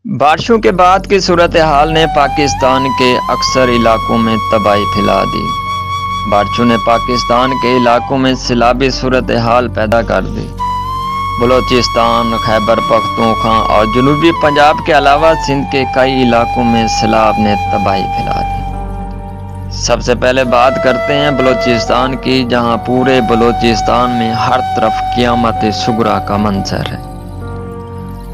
بارشوں کے بعد کی صورتحال نے پاکستان کے اکثر علاقوں میں تباہی پھیلا دی۔ بارشوں نے پاکستان کے علاقوں میں سیلابی صورتحال پیدا کر دی۔ بلوچستان، خیبر پختونخوا اور جنوبی پنجاب کے علاوہ سندھ کے کئی علاقوں میں سیلاب نے تباہی پھیلا دی۔ سب سے پہلے بات کرتے ہیں بلوچستان کی، جہاں پورے بلوچستان میں ہر طرف قیامت صغریٰ کا منظر ہے۔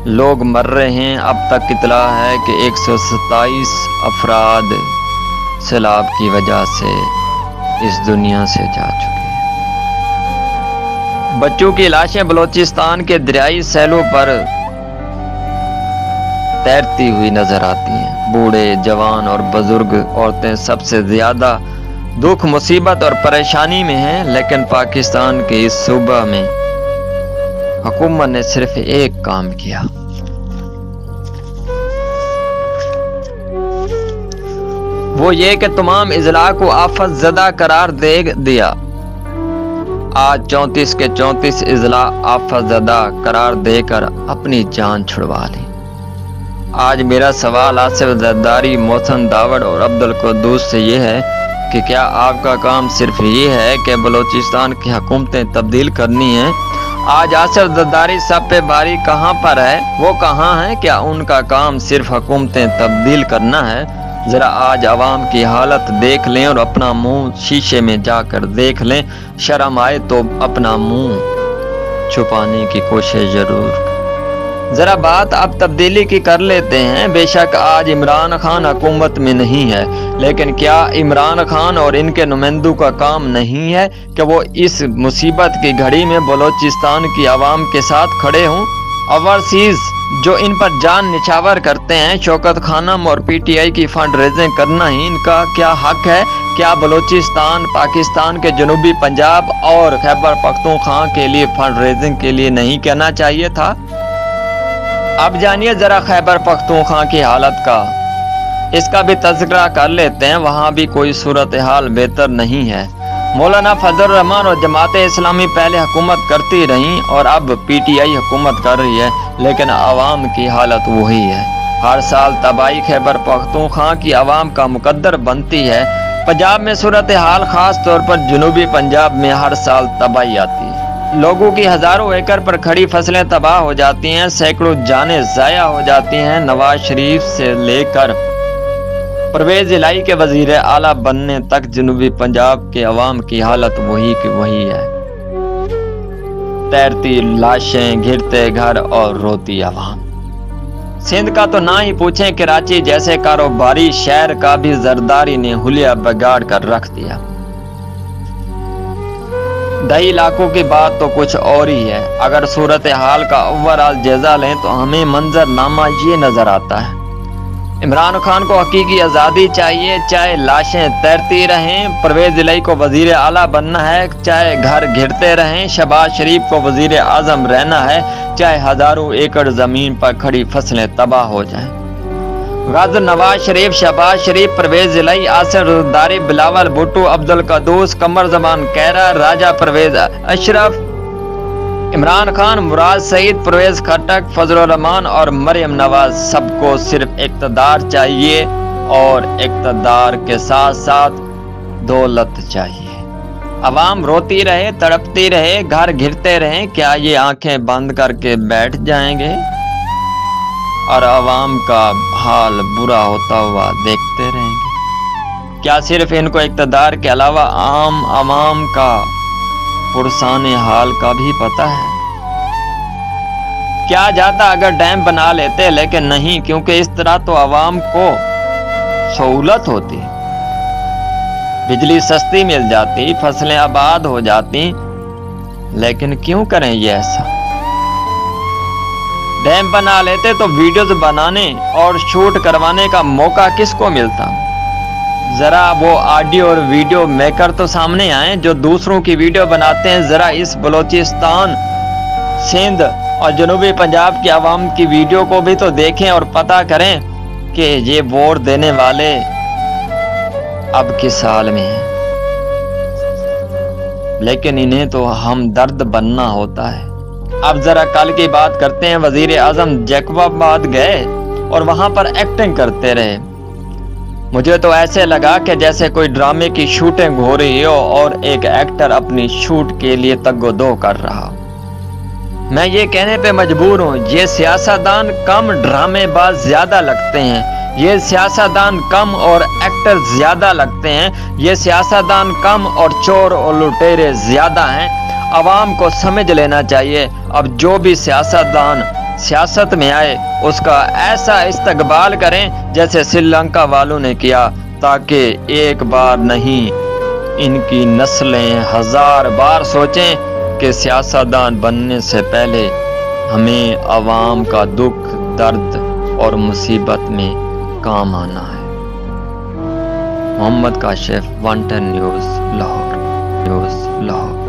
لوگ مر رہے ہیں۔ اب تک اطلاع ہے کہ 127 افراد سیلاب کی وجہ سے اس دنیا سے جا چکے ہیں۔ بچوں کی لاشیں بلوچستان کے دریائی سیلوں پر تیرتی ہوئی نظر آتی ہیں۔ بوڑھے، جوان اور بزرگ عورتیں سب سے زیادہ دکھ، مصیبت اور پریشانی میں ہیں، لیکن پاکستان کے اس صوبہ میں حکومت نے صرف ایک کام کیا۔ وہ یہ کہ تمام اضلاع کو آفت زدہ قرار دے دیا۔ آج 34 کے 34 اضلاع آفت زدہ قرار دے کر اپنی جان چھڑوا لی۔ آج میرا سوال آصف زرداری، محسن داوڑ اور عبدالقدوس سے یہ ہے کہ کیا آپ کا کام صرف یہ ہے کہ بلوچستان کی حکومتیں تبدیل کرنی ہیں؟ آج آصف زرداری سب پہ باری کہاں پر ہے؟ وہ کہاں ہیں؟ کیا ان کا کام صرف حکومتیں تبدیل کرنا ہے؟ ذرا آج عوام کی حالت دیکھ لیں اور اپنا منہ شیشے میں جا کر دیکھ لیں۔ شرم آئے تو اپنا منہ چھپانے کی کوشش ضرور۔ ذرا بات اب تبدیلی کی کر لیتے ہیں۔ بے شک آج عمران خان حکومت میں نہیں ہے، لیکن کیا عمران خان اور ان کے نمائندوں کا کام نہیں ہے کہ وہ اس مصیبت کی گھڑی میں بلوچستان کی عوام کے ساتھ کھڑے ہوں؟ اوورسیز جو ان پر جان نچھاور کرتے ہیں، شوکت خانم اور پی ٹی آئی کی فنڈ ریزنگ کرنا ہی ان کا کیا حق ہے؟ کیا بلوچستان پاکستان کے جنوبی پنجاب اور خیبر پختونخوا کے لیے فنڈ ریزنگ کے لیے نہیں کہنا چاہیے تھا؟ اب جانیے ذرا خیبر پختونخوا کی حالت کا، اس کا بھی تذکرہ کر لیتے ہیں۔ وہاں بھی کوئی صورتحال بہتر نہیں ہے۔ مولانا فضل الرحمان اور جماعت اسلامی پہلے حکومت کرتی رہیں اور اب پی ٹی آئی حکومت کر رہی ہے، لیکن عوام کی حالت وہی ہے۔ ہر سال تباہی خیبر پختونخوا کی عوام کا مقدر بنتی ہے۔ پنجاب میں صورتحال، خاص طور پر جنوبی پنجاب میں ہر سال تباہی آتی ہے۔ لوگوں کی ہزاروں ایکڑ پر کھڑی فصلیں تباہ ہو جاتی ہیں، سینکڑوں جانیں ضائع ہو جاتی ہیں۔ نواز شریف سے لے کر پرویز الہی کے وزیر اعلیٰ بننے تک جنوبی پنجاب کے عوام کی حالت وہی کی وہی ہے۔ تیرتی لاشیں، گھرتے گھر اور روتی عوام۔ سندھ کا تو نہ ہی پوچھیں، کراچی جیسے کاروباری شہر کا بھی زرداری نے حلیہ بگاڑ کر رکھ دیا۔ دیہی علاقوں کی بات تو کچھ اور ہی ہے۔ اگر صورتحال کا اوورآل جائزہ لیں تو ہمیں منظر نامہ یہ نظر آتا ہے۔ عمران خان کو حقیقی آزادی چاہیے، چاہے لاشیں تیرتی رہیں۔ پرویز الہی کو وزیر اعلیٰ بننا ہے، چاہے گھر گھرتے رہیں۔ شہباز شریف کو وزیر اعظم رہنا ہے، چاہے ہزاروں ایکڑ زمین پر کھڑی فصلیں تباہ ہو جائیں۔ غازی نواز شریف، شہباز شریف، پرویز الہی، آصف زرداری، بلاول بھٹو، عبدالقدوس، قمر زمان کیرا، راجہ پرویز اشرف، عمران خان، مراد سعید، پرویز خٹک، فضل الرحمان اور مریم نواز، سب کو صرف اقتدار چاہیے اور اقتدار کے ساتھ ساتھ دولت چاہیے۔ عوام روتی رہے، تڑپتی رہے، گھر گھرتے رہیں، کیا یہ آنکھیں بند کر کے بیٹھ جائیں گے اور عوام کا حال برا ہوتا ہوا دیکھتے رہیں گے؟ کیا صرف ان کو اقتدار کے علاوہ عام عوام کا پرسان حال کا بھی پتہ ہے؟ کیا جاتا اگر ڈیم بنا لیتے، لیکن نہیں، کیونکہ اس طرح تو عوام کو سہولت ہوتی، بجلی سستی مل جاتی، فصلیں آباد ہو جاتی، لیکن کیوں کریں یہ ایسا؟ ڈیم بنا لیتے تو ویڈیوز بنانے اور شوٹ کروانے کا موقع کس کو ملتا؟ ذرا وہ آڈیو اور ویڈیو میکر تو سامنے آئیں جو دوسروں کی ویڈیو بناتے ہیں۔ ذرا اس بلوچستان، سندھ اور جنوبی پنجاب کی عوام کی ویڈیو کو بھی تو دیکھیں اور پتہ کریں کہ یہ ووٹ دینے والے اب کس حال میں ہیں۔ لیکن انہیں تو ہمدرد بننا ہوتا ہے۔ اب ذرا کل کی بات کرتے ہیں۔ وزیر اعظم جیکب آباد گئے اور وہاں پر ایکٹنگ کرتے رہے۔ مجھے تو ایسے لگا کہ جیسے کوئی ڈرامے کی شوٹنگ ہو رہی ہو اور ایک ایکٹر اپنی شوٹ کے لیے تگ و دو کر رہا۔ میں یہ کہنے پہ مجبور ہوں، یہ سیاستدان کم، ڈرامے باز زیادہ لگتے ہیں۔ یہ سیاستدان کم اور ایکٹر زیادہ لگتے ہیں۔ یہ سیاستدان کم اور چور اور لٹیرے زیادہ ہیں۔ عوام کو سمجھ لینا چاہیے، اب جو بھی سیاستدان سیاست میں آئے اس کا ایسا استقبال کریں جیسے سری لنکا والوں نے کیا، تاکہ ایک بار نہیں ان کی نسلیں 1000 بار سوچیں کہ سیاستدان بننے سے پہلے ہمیں عوام کا دکھ، درد اور مصیبت میں کام آنا ہے۔ محمد کاشف، 110 نیوز، لاہور۔